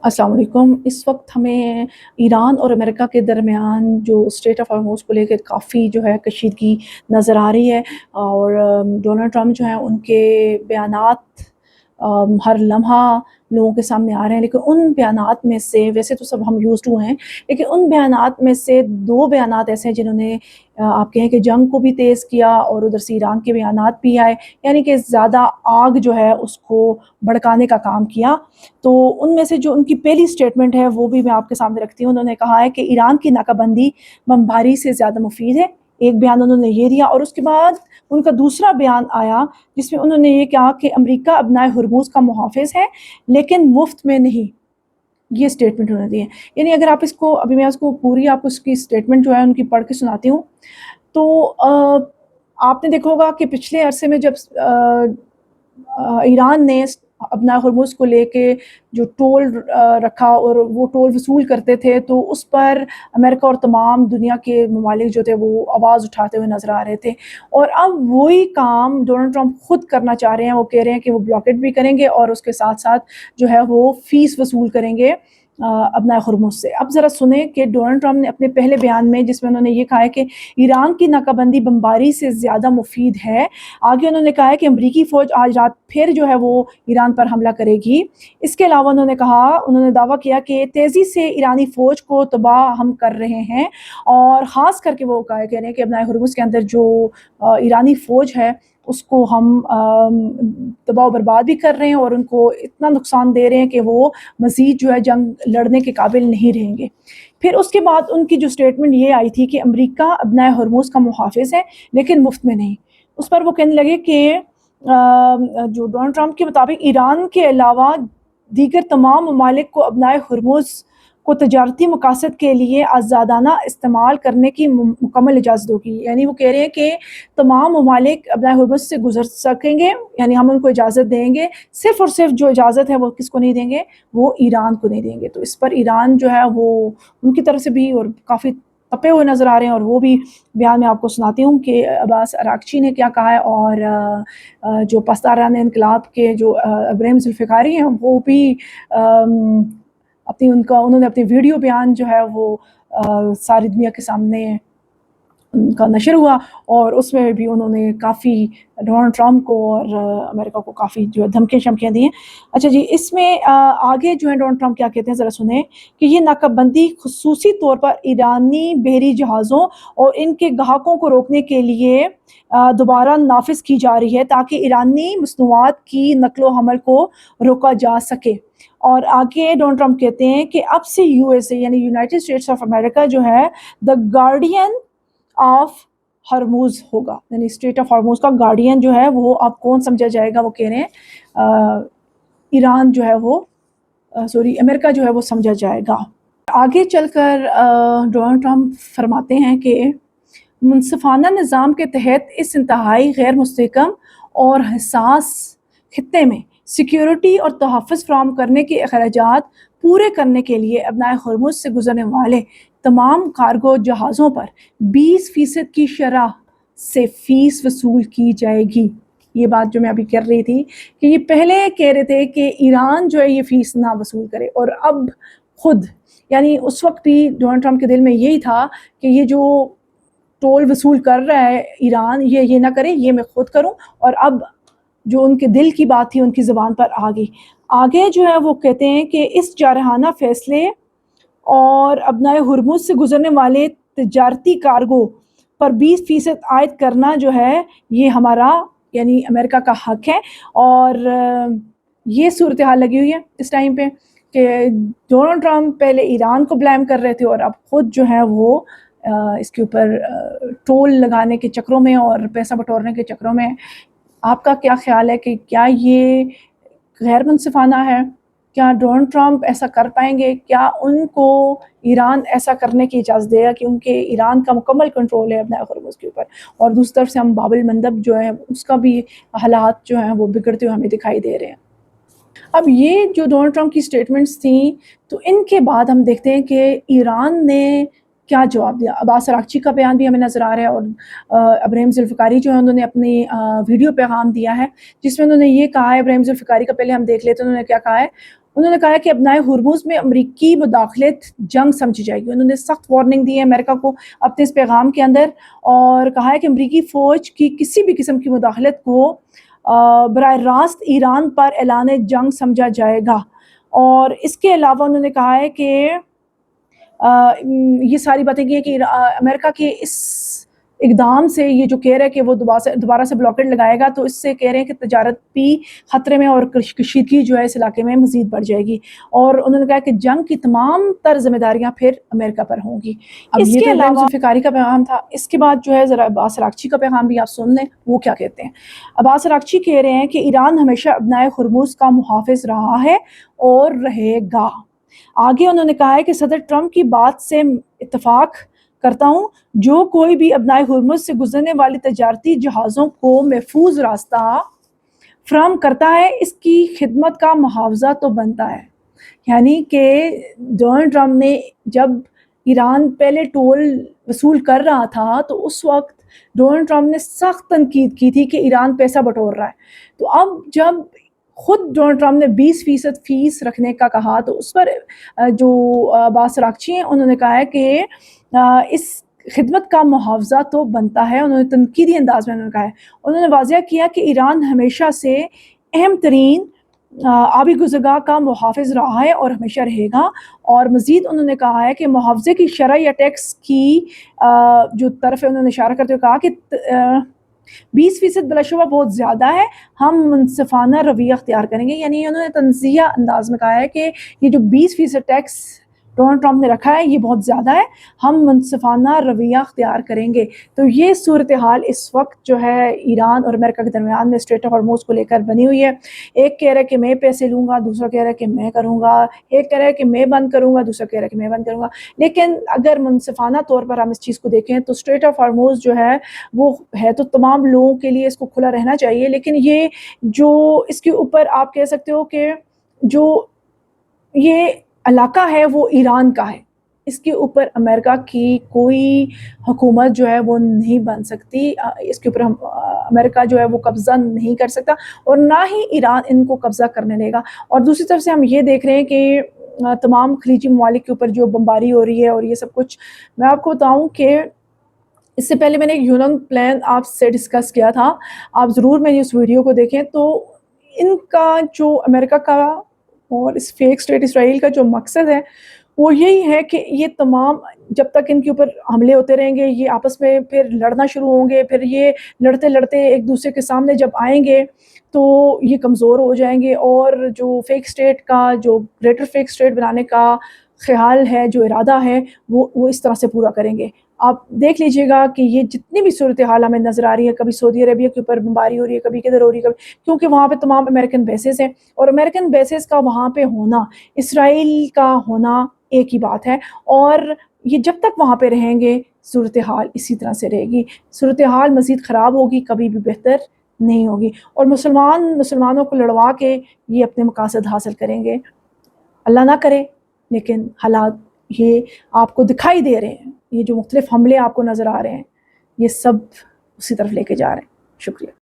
अस्सलाम वालेकुम। इस वक्त हमें ईरान और अमेरिका के दरमियान जो स्ट्रेट ऑफ हॉर्मोज़ को लेकर काफ़ी जो है कशीदगी नज़र आ रही है और डोनाल्ड ट्रंप जो हैं उनके बयानात हर लम्हा लोगों के सामने आ रहे हैं, लेकिन उन बयानात में से वैसे तो सब हम यूज़्ड टू हैं, लेकिन उन बयानात में से 2 बयानात ऐसे हैं जिन्होंने आप कहें कि जंग को भी तेज़ किया और उधर से ईरान के बयानात भी आए, यानी कि ज़्यादा आग जो है उसको भड़काने का काम किया। तो उनमें से जो उनकी पहली स्टेटमेंट है वो भी मैं आपके सामने रखती हूँ। उन्होंने कहा है कि ईरान की नाकाबंदी बमबारी से ज़्यादा मुफीद है। एक बयान उन्होंने ये दिया और उसके बाद उनका दूसरा बयान आया जिसमें उन्होंने ये कहा कि अमेरिका अबनाए हुर्मुज़ का मुहाफ़िज़ है लेकिन मुफ्त में नहीं। ये स्टेटमेंट उन्होंने दी है। यानी अगर आप इसको अभी मैं उसको पूरी आपको उसकी स्टेटमेंट जो है उनकी पढ़ के सुनाती हूँ। तो आपने देखा होगा कि पिछले अरसे में जब ईरान ने अपना हुर्मुज़ को लेके जो टोल रखा और वो टोल वसूल करते थे, तो उस पर अमेरिका और तमाम दुनिया के ममालिक जो थे वो आवाज़ उठाते हुए नज़र आ रहे थे। और अब वही काम डोनाल्ड ट्रंप खुद करना चाह रहे हैं। वो कह रहे हैं कि वो ब्लॉकेट भी करेंगे और उसके साथ-साथ जो है वो फ़ीस वसूल करेंगे अपना हुर्मुज़ से। अब ज़रा सुनें कि डोनाल्ड ट्रंप ने अपने पहले बयान में जिसमें उन्होंने ये कहा है कि ईरान की नाकाबंदी बमबारी से ज़्यादा मुफीद है। आगे उन्होंने कहा है कि अमरीकी फ़ौज आज रात फिर जो है वो ईरान पर हमला करेगी। इसके अलावा उन्होंने दावा किया कि तेज़ी से ईरानी फ़ौज को तबाह हम कर रहे हैं और ख़ास करके वो कह रहे हैं कि अपना हुर्मुज़ के अंदर जो ईरानी फ़ौज है उसको हम तबाह बर्बाद भी कर रहे हैं और उनको इतना नुकसान दे रहे हैं कि वो मज़ीद जो है जंग लड़ने के काबिल नहीं रहेंगे। फिर उसके बाद उनकी जो स्टेटमेंट ये आई थी कि अमेरिका अपना हुर्मुज़ का मुहाफ़िज़ है लेकिन मुफ्त में नहीं। उस पर वो कहने लगे कि जो डोनाल्ड ट्रंप के मुताबिक ईरान के अलावा दीगर तमाम ममालिक को अपनाए हुर्मुज़ को तजारती मकासद के लिए आज़ादाना इस्तेमाल करने की मुकम्मल इजाज़त होगी। यानी वो कह रहे हैं कि तमाम ममालिक अपना हुर्मुज़ से गुजर सकेंगे, यानी हम उनको इजाज़त देंगे। सिर्फ़ और सिर्फ जो इजाज़त है वो किसको नहीं देंगे, वो ईरान को नहीं देंगे। तो इस पर ईरान जो है वो उनकी तरफ से भी और काफ़ी तपे हुए नज़र आ रहे हैं और वो भी बयान मैं आपको सुनाती हूँ कि अब्बास अरागची ने क्या कहा है और जो पासदारान इनकलाब के जो इब्राहिम जुल्फ़िकारी हैं वो भी उन्होंने अपनी वीडियो बयान जो है वो सारी दुनिया के सामने उनका नशर हुआ और उसमें भी उन्होंने काफ़ी डोनाल्ड ट्रंप को और अमेरिका को काफ़ी जो है धमकियाँ-शमकियाँ दी हैं। अच्छा जी, इसमें आगे जो है डोनाल्ड ट्रंप क्या कहते हैं ज़रा सुनें कि ये नाकाबंदी ख़ुसूसी तौर पर ईरानी बहरी जहाज़ों और इनके ग्राहकों को रोकने के लिए दोबारा नाफ़िज़ की जा रही है ताकि ईरानी मसनूआत की नक़्ल-ओ-हमल को रोका जा सके। और आगे डोनाल्ड ट्रंप कहते हैं कि अब से यूएसए यानी यूनाइटेड स्टेट्स ऑफ अमेरिका जो है द गार्डियन ऑफ हॉर्मूज़ होगा, यानी स्ट्रेट ऑफ हॉर्मूज़ का गार्डियन जो है वो अब कौन समझा जाएगा। वो कह रहे हैं ईरान जो है वो अमेरिका जो है वो समझा जाएगा। आगे चलकर डोनाल्ड ट्रंप फरमाते हैं कि मुनसिफाना निज़ाम के तहत इस इंतहाई गैर मुस्तहकम और हसास खित्ते में सिक्योरिटी और तहफ़्फ़ुज़ फ़राहम करने के अखराजात पूरे करने के लिए अपना हुर्मुज़ से गुजरने वाले तमाम कार्गो जहाज़ों पर 20% की शरह से फ़ीस वसूल की जाएगी। ये बात जो मैं अभी कर रही थी कि ये पहले कह रहे थे कि ईरान जो है ये फ़ीस ना वसूल करे और अब खुद, यानी उस वक्त भी डोनाल्ड ट्रंप के दिल में यही था कि ये जो टोल वसूल कर रहा है ईरान, ये ना करे, ये मैं खुद करूं। और अब जो उनके दिल की बात थी उनकी ज़बान पर आ गई। आगे जो है वो कहते हैं कि इस जारहाना फ़ैसले और अपना हुर्मुज़ से गुजरने वाले तजारती कार्गो पर 20% आयद करना जो है ये हमारा यानी अमेरिका का हक है। और ये सूरत हाल लगी हुई है इस टाइम पे कि डोनाल्ड ट्रंप पहले ईरान को ब्लेम कर रहे थे और अब खुद जो है वो इसके ऊपर टोल लगाने के चक्रों में और पैसा बटोरने के चक्रों में। आपका क्या ख्याल है कि क्या ये गैर मुनसिफाना है? क्या डोनाल्ड ट्रंप ऐसा कर पाएंगे? क्या उनको ईरान ऐसा करने की इजाज़त देगा कि उनके ईरान का मुकम्मल कंट्रोल है अपने हुर्मुज़ के ऊपर? और दूसरी तरफ से हम बाबिल मंदब जो है उसका भी हालात जो हैं वो बिगड़ते हुए हमें दिखाई दे रहे हैं। अब ये जो डोनाल्ड ट्रंप की स्टेटमेंट्स थी, तो इनके बाद हम देखते हैं कि ईरान ने क्या जवाब दिया। अब्बास अरागची का बयान भी हमें नज़र आ रहा है और इब्राहिम जुल्फ़िकारी जो है उन्होंने अपनी वीडियो पैगाम दिया है जिसमें उन्होंने ये कहा है। इब्राहिम जुल्फ़िकारी का पहले हम देख लेते हैं, उन्होंने क्या कहा है। انہوں نے کہا کہ ابنائے ہرمز میں امریکی مداخلت جنگ سمجھی جائے گی. انہوں نے سخت وارننگ دی ہے امریکہ کو اپنے اس پیغام کے اندر، اور کہا ہے کہ امریکی فوج کی کسی بھی قسم کی مداخلت کو براہ راست ایران پر اعلان جنگ سمجھا جائے گا. اور اس کے علاوہ انہوں نے کہا ہے کہ یہ ساری باتیں کی ہیں کہ امریکہ کے اس اقدام سے یہ جو کہہ رہا ہے کہ وہ دوبارہ سے بلاکیڈ لگائے گا، تو اس سے کہہ رہے ہیں کہ تجارت بھی خطرے میں اور کشیدگی جو ہے اس علاقے میں مزید بڑھ جائے گی. اور انہوں نے کہا کہ جنگ کی تمام تر ذمہ داریاں پھر امریکہ پر ہوں گی. اب یہ تو ابراہیم ذوالفقاری کا پیغام تھا. اس کے بعد جو ہے ذرا عباس اراغچی کا پیغام بھی آپ سن لیں، وہ کیا کہتے ہیں. عباس اراغچی کہہ رہے ہیں کہ ایران ہمیشہ ابنائے ہرمز کا محافظ رہا ہے اور رہے گا. آگے انہوں نے کہا ہے کہ صدر ٹرمپ کی بات سے اتفاق کرتا ہوں، جو کوئی بھی ابنائے ہرمز سے گزرنے والی تجارتی جہازوں کو محفوظ راستہ فراہم کرتا ہے، اس کی خدمت کا محافظہ تو بنتا ہے. یعنی کہ ڈونلڈ ٹرمپ نے جب ایران پہلے ٹول وصول کر رہا تھا تو اس وقت ڈونلڈ ٹرمپ نے سخت تنقید کی تھی کہ ایران پیسہ بٹور رہا ہے. تو اب جب خود ڈونلڈ ٹرمپ نے 20% فیس رکھنے کا کہا، تو اس پر جو عباس اراغچی ہیں انہوں نے کہا ہے کہ اس خدمت کا محافظہ تو بنتا ہے. انہوں نے تنقیدی انداز میں کہا ہے. انہوں نے واضح کیا کہ ایران ہمیشہ سے اہم ترین آبی گزرگاہ کا محافظ رہا ہے اور ہمیشہ رہے گا. اور مزید انہوں نے کہا ہے کہ محافظے کی شرح یا ٹیکس کی جو طرف ہے انہوں نے اشارہ کرتے ہوئے کہا کہ 20% بلا شبہ بہت زیادہ ہے، ہم منصفانہ رویہ اختیار کریں گے. یعنی انہوں نے تنزیہ انداز میں کہا ہے کہ یہ جو 20% ٹیکس ڈونلڈ ٹرمپ نے رکھا ہے یہ بہت زیادہ ہے، ہم منصفانہ رویہ اختیار کریں گے. تو یہ صورتحال اس وقت جو ہے ایران اور امریکہ کے درمیان میں اسٹریٹ آف ہارموز کو لے کر بنی ہوئی ہے. ایک کہہ رہا ہے کہ میں پیسے لوں گا، دوسرا کہہ رہا ہے کہ میں کروں گا، ایک کہہ رہا ہے کہ میں بند کروں گا، دوسرا کہہ رہا ہے کہ میں بند کروں گا. لیکن اگر منصفانہ طور پر ہم اس چیز کو دیکھیں تو اسٹریٹ آف ہارموز جو ہے وہ ہے تو تمام لوگوں کے لیے اس کو کھلا رہنا چاہیے، لیکن یہ جو اس کے اوپر آپ کہہ سکتے ہو کہ جو یہ علاقہ ہے وہ ایران کا ہے، اس کے اوپر امریکہ کی کوئی حکومت جو ہے وہ نہیں بن سکتی. اس کے اوپر امریکہ جو ہے وہ قبضہ نہیں کر سکتا اور نہ ہی ایران ان کو قبضہ کرنے دے گا. اور دوسری طرف سے ہم یہ دیکھ رہے ہیں کہ تمام خلیجی ممالک کے اوپر جو بمباری ہو رہی ہے اور یہ سب کچھ، میں آپ کو بتاؤں کہ اس سے پہلے میں نے ایک یونگ پلان آپ سے ڈسکس کیا تھا، آپ ضرور میری اس ویڈیو کو دیکھیں. تو ان کا جو امریکہ کا اور اس فیک اسٹیٹ اسرائیل کا جو مقصد ہے وہ یہی ہے کہ یہ تمام جب تک ان کے اوپر حملے ہوتے رہیں گے، یہ آپس میں پھر لڑنا شروع ہوں گے، پھر یہ لڑتے لڑتے ایک دوسرے کے سامنے جب آئیں گے تو یہ کمزور ہو جائیں گے، اور جو فیک اسٹیٹ کا جو گریٹر فیک اسٹیٹ بنانے کا خیال ہے، جو ارادہ ہے، وہ اس طرح سے پورا کریں گے. آپ دیکھ لیجئے گا کہ یہ جتنی بھی صورتحال ہمیں نظر آ رہی ہے، کبھی سعودی عربیہ کے اوپر بمباری ہو رہی ہے، کبھی کدھر ہو رہی ہے، کیونکہ وہاں پہ تمام امریکن بیسز ہیں، اور امریکن بیسز کا وہاں پہ ہونا، اسرائیل کا ہونا ایک ہی بات ہے. اور یہ جب تک وہاں پہ رہیں گے صورتحال اسی طرح سے رہے گی، صورتحال مزید خراب ہوگی، کبھی بھی بہتر نہیں ہوگی. اور مسلمانوں کو لڑوا کے یہ اپنے مقاصد حاصل کریں گے. اللہ نہ کرے، لیکن حالات یہ آپ کو دکھائی دے رہے ہیں، یہ جو مختلف حملے آپ کو نظر آ رہے ہیں یہ سب اسی طرف لے کے جا رہے ہیں. شکریہ.